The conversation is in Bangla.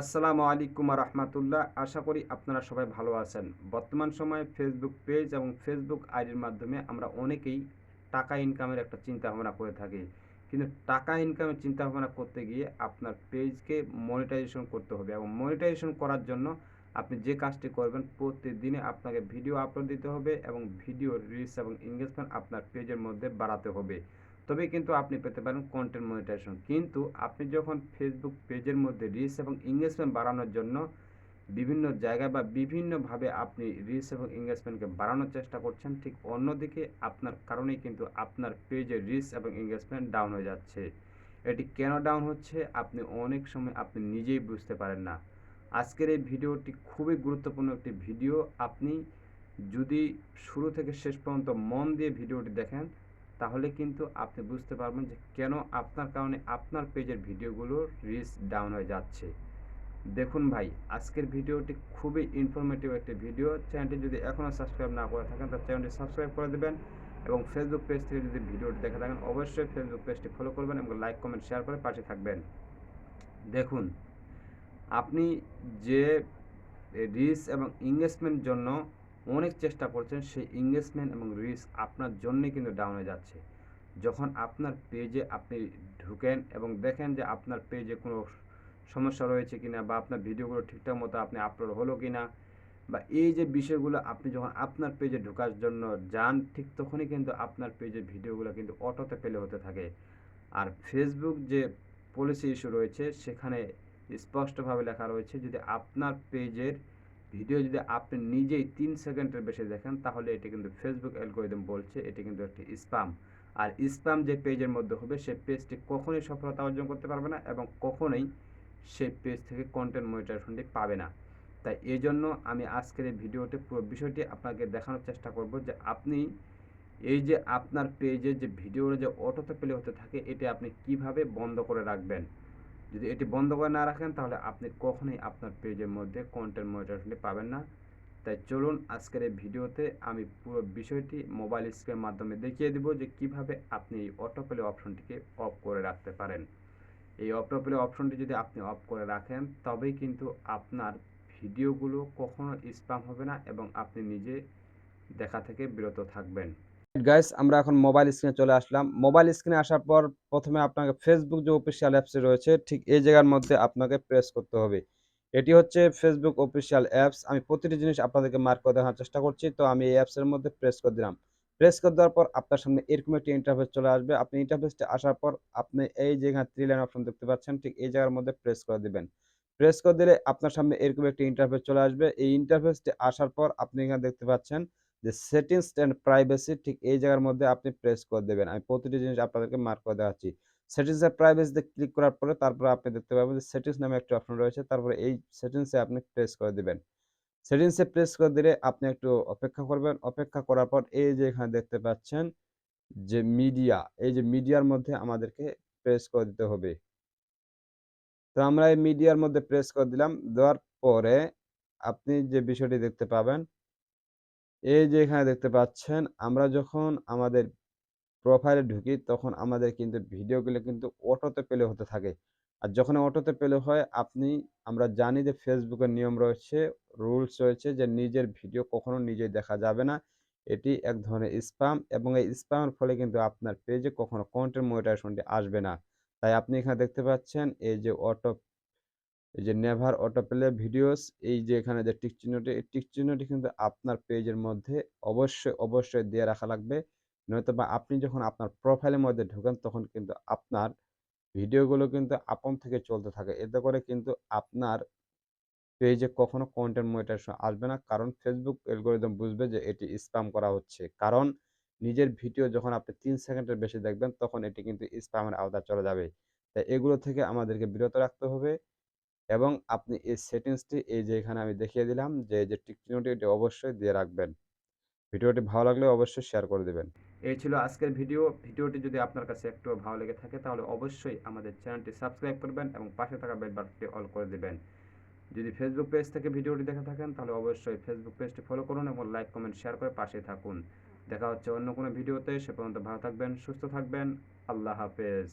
আসসালামু আলাইকুম রহমতুল্লাহ। আশা করি আপনারা সবাই ভালো আছেন। বর্তমান সময়ে ফেসবুক পেজ এবং ফেসবুক আইডির মাধ্যমে আমরা অনেকেই টাকা ইনকামের একটা চিন্তা ভাবনা করে থাকি। কিন্তু টাকা ইনকামের চিন্তা ভাবনা করতে গিয়ে আপনার পেজকে মনিটাইজেশন করতে হবে, এবং মনিটাইজেশন করার জন্য আপনি যে কাজটি করবেন, প্রতিদিনে আপনাকে ভিডিও আপলোড দিতে হবে এবং ভিডিও রিচ এবং এঙ্গেজমেন্ট আপনার পেজের মধ্যে বাড়াতে হবে। তবেই কিন্তু আপনি পেতে পারেন কন্টেন্ট মনিটাইজেশন। কিন্তু আপনি যখন ফেসবুক পেজের মধ্যে রিচ এবং এঙ্গেজমেন্ট বাড়ানোর জন্য বিভিন্ন জায়গায় বা বিভিন্নভাবে আপনি রিচ এবং এঙ্গেজমেন্টকে বাড়ানোর চেষ্টা করছেন, ঠিক অন্যদিকে আপনার কারণেই কিন্তু আপনার পেজের রিচ এবং এঙ্গেজমেন্ট ডাউন হয়ে যাচ্ছে। এটি কেন ডাউন হচ্ছে আপনি অনেক সময় আপনি নিজেই বুঝতে পারেন না। আজকের এই ভিডিওটি খুবই গুরুত্বপূর্ণ একটি ভিডিও। আপনি যদি শুরু থেকে শেষ পর্যন্ত মন দিয়ে ভিডিওটি দেখেন, তাহলে কিন্তু আপনি বুঝতে পারবেন যে কেন আপনার কারণে আপনার পেজের ভিডিওগুলোর রিচ ডাউন হয়ে যাচ্ছে। দেখুন ভাই, আজকের ভিডিওটি খুবই ইনফরমেটিভ একটি ভিডিও। চ্যানেলটি যদি এখনও সাবস্ক্রাইব না করে থাকেন, তাহলে চ্যানেলটি সাবস্ক্রাইব করে দেবেন, এবং ফেসবুক পেজ থেকে যদি ভিডিওটি দেখে থাকেন অবশ্যই ফেসবুক পেজটি ফলো করবেন এবং লাইক কমেন্ট শেয়ার করে পাশে থাকবেন। দেখুন, আপনি যে রিচ এবং এঙ্গেজমেন্ট জন্য অনেক চেষ্টা করছেন, সেই এঙ্গেজমেন্ট এবং রিচ আপনার জন্যই কিন্তু ডাউন হয়ে যাচ্ছে। যখন আপনার পেজে আপনি ঢুকেন এবং দেখেন যে আপনার পেজে কোনো সমস্যা রয়েছে কিনা, বা আপনার ভিডিওগুলো ঠিকঠাক মতো আপনি আপলোড হলো কিনা, বা এই যে বিষয়গুলো আপনি যখন আপনার পেজে ঢোকার জন্য যান, ঠিক তখনই কিন্তু আপনার পেজের ভিডিওগুলো কিন্তু অটোতে প্লে হতে থাকে। আর ফেসবুক যে পলিসি ইস্যু রয়েছে, সেখানে স্পষ্টভাবে লেখা রয়েছে, যদি আপনার পেজের ভিডিও যদি আপনি নিজেই 3 সেকেন্ডের বেশি দেখেন, তাহলে এটি কিন্তু ফেসবুক অ্যালগোরিদম বলছে এটি কিন্তু একটি স্প্যাম। আর স্প্যাম যে পেজের মধ্যে হবে, সেই পেজটি কখনোই সফলতা অর্জন করতে পারবে না, এবং কখনোই সেই পেজ থেকে কন্টেন্ট মনিটাইজেশনটি পাবে না। তাই এই জন্য আমি আজকের এই ভিডিওতে পুরো বিষয়টি আপনাকে দেখানোর চেষ্টা করব যে আপনি এই যে আপনার পেজে যে ভিডিওগুলো যে অটোতে প্লে হতে থাকে, এটি আপনি কিভাবে বন্ধ করে রাখবেন। যদি এটি বন্ধ করে না রাখেন, তাহলে আপনি কখনোই আপনার পেজের মধ্যে কন্টেন্ট মনিটাইজেশনটি পাবেন না। তাই চলুন আজকের এই ভিডিওতে আমি পুরো বিষয়টি মোবাইল স্ক্রিনের মাধ্যমে দেখিয়ে দিব যে কিভাবে আপনি এই অটো প্লে অপশনটিকে অফ করে রাখতে পারেন। এই অটো প্লে অপশনটি যদি আপনি অফ করে রাখেন, তবেই কিন্তু আপনার ভিডিওগুলো কখনো স্প্যাম হবে না, এবং আপনি নিজে দেখা থেকে বিরত থাকবেন। গাইস, আমরা এখন মোবাইল স্ক্রিনে চলে আসলাম। মোবাইল স্ক্রিনে আসার পর প্রথমে আপনাকে ফেসবুক যে অফিসিয়াল অ্যাপসটি রয়েছে, ঠিক এই জায়গার মধ্যে আপনাকে প্রেস করতে হবে। এটি হচ্ছে ফেসবুক অফিসিয়াল অ্যাপস। আমি প্রতিটি জিনিস আপনাদেরকে মার্ক করে দেখানোর চেষ্টা করছি। তো আমি এই অ্যাপসের মধ্যে প্রেস করে দিলাম। প্রেস করে দেওয়ার পর আপনার সামনে এরকম একটি ইন্টারফেস চলে আসবে। আপনি ইন্টারফেসটি আসার পর আপনি এই যে এখানে 3 লাইন অপশন দেখতে পাচ্ছেন, ঠিক এই জায়গার মধ্যে প্রেস করে দিবেন। প্রেস করে দিলে আপনার সামনে এরকম একটি ইন্টারফেস চলে আসবে। এই ইন্টারফেসটি আসার পর আপনি এখানে দেখতে পাচ্ছেন যে সেটিংস এন্ড প্রাইভেসি, ঠিক এই জায়গার মধ্যে আপনি প্রেস করে দেবেন। আমি প্রতিটি জিনিস আপনাদেরকে মার্ক করে দেখাচ্ছি। সেটিংস এন্ড প্রাইভেসিতে ক্লিক করার পরে তারপরে আপনি দেখতে পাবেন যে সেটিংস নামে একটা অপশন রয়েছে। তারপরে এই সেটিংসে আপনি প্রেস করে দিবেন। সেটিংসে প্রেস করে দিলে আপনি একটু অপেক্ষা করবেন। অপেক্ষা করার পর এই যে এখানে দেখতে পাচ্ছেন যে মিডিয়া, এই যে মিডিয়ার মধ্যে আমাদেরকে প্রেস করে দিতে হবে। তো আমরা এই মিডিয়ার মধ্যে প্রেস করে দিলাম। দেওয়ার পরে আপনি যে বিষয়টি দেখতে পাবেন, এই যে এখানে দেখতে পাচ্ছেন, আমরা যখন আমাদের প্রোফাইলে ঢুকি তখন আমাদের কিন্তু ভিডিওগুলো কিন্তু অটোতে প্লে হতে থাকে। আর যখন অটোতে প্লে হয়, আমরা জানি যে ফেসবুকের নিয়ম রয়েছে, রুলস রয়েছে যে নিজের ভিডিও কখনো নিজেই দেখা যাবে না। এটি এক ধরনের স্প্যাম, এবং এই স্প্যামের ফলে কিন্তু আপনার পেজে কখনো কন্টেন্ট মনিটাইজেশনটি আসবে না। তাই আপনি এখানে দেখতে পাচ্ছেন এই যে নেভার অটো প্লে ভিডিওস, এই যে এখানে যে টিক চিহ্নটি, এই টিক চিহ্নটি কিন্তু আপনার পেজের মধ্যে অবশ্যই দিয়ে রাখা লাগবে। নয়তোবা আপনি যখন আপনার প্রোফাইলের মধ্যে ঢোকেন, তখন কিন্তু আপনার ভিডিওগুলো কিন্তু আপন থেকে চলতে থাকে। এতে করে কিন্তু আপনার পেজে কখনো কন্টেন্ট মনিটাইজেশন আসবে না। কারণ ফেসবুক অ্যালগরিদম বুঝবে যে এটি স্প্যাম করা হচ্ছে। কারণ নিজের ভিডিও যখন আপনি 3 সেকেন্ডের বেশি দেখবেন, তখন এটি কিন্তু স্প্যামের আওতায় চলে যাবে। তাই এগুলো থেকে আমাদেরকে বিরত রাখতে হবে। এবং আপনি এই সেটিংসটি এই যে এখানে আমি দেখিয়ে দিলাম যে এই যে টিক চিহ্নটি, এটি অবশ্যই দিয়ে রাখবেন। ভিডিওটি ভালো লাগলে অবশ্যই শেয়ার করে দিবেন। এই ছিল আজকের ভিডিও। ভিডিওটি যদি আপনার কাছে একটুও ভালো লেগে থাকে, তাহলে অবশ্যই আমাদের চ্যানেলটি সাবস্ক্রাইব করবেন এবং পাশে থাকা বেল বাটনটি অল করে দিবেন। যদি ফেসবুক পেজ থেকে ভিডিওটি দেখে থাকেন, তাহলে অবশ্যই ফেসবুক পেজটি ফলো করুন এবং লাইক কমেন্ট শেয়ার করে পাশে থাকুন। দেখা হচ্ছে অন্য কোনো ভিডিওতে। সে পর্যন্ত ভালো থাকবেন, সুস্থ থাকবেন। আল্লাহ হাফেজ।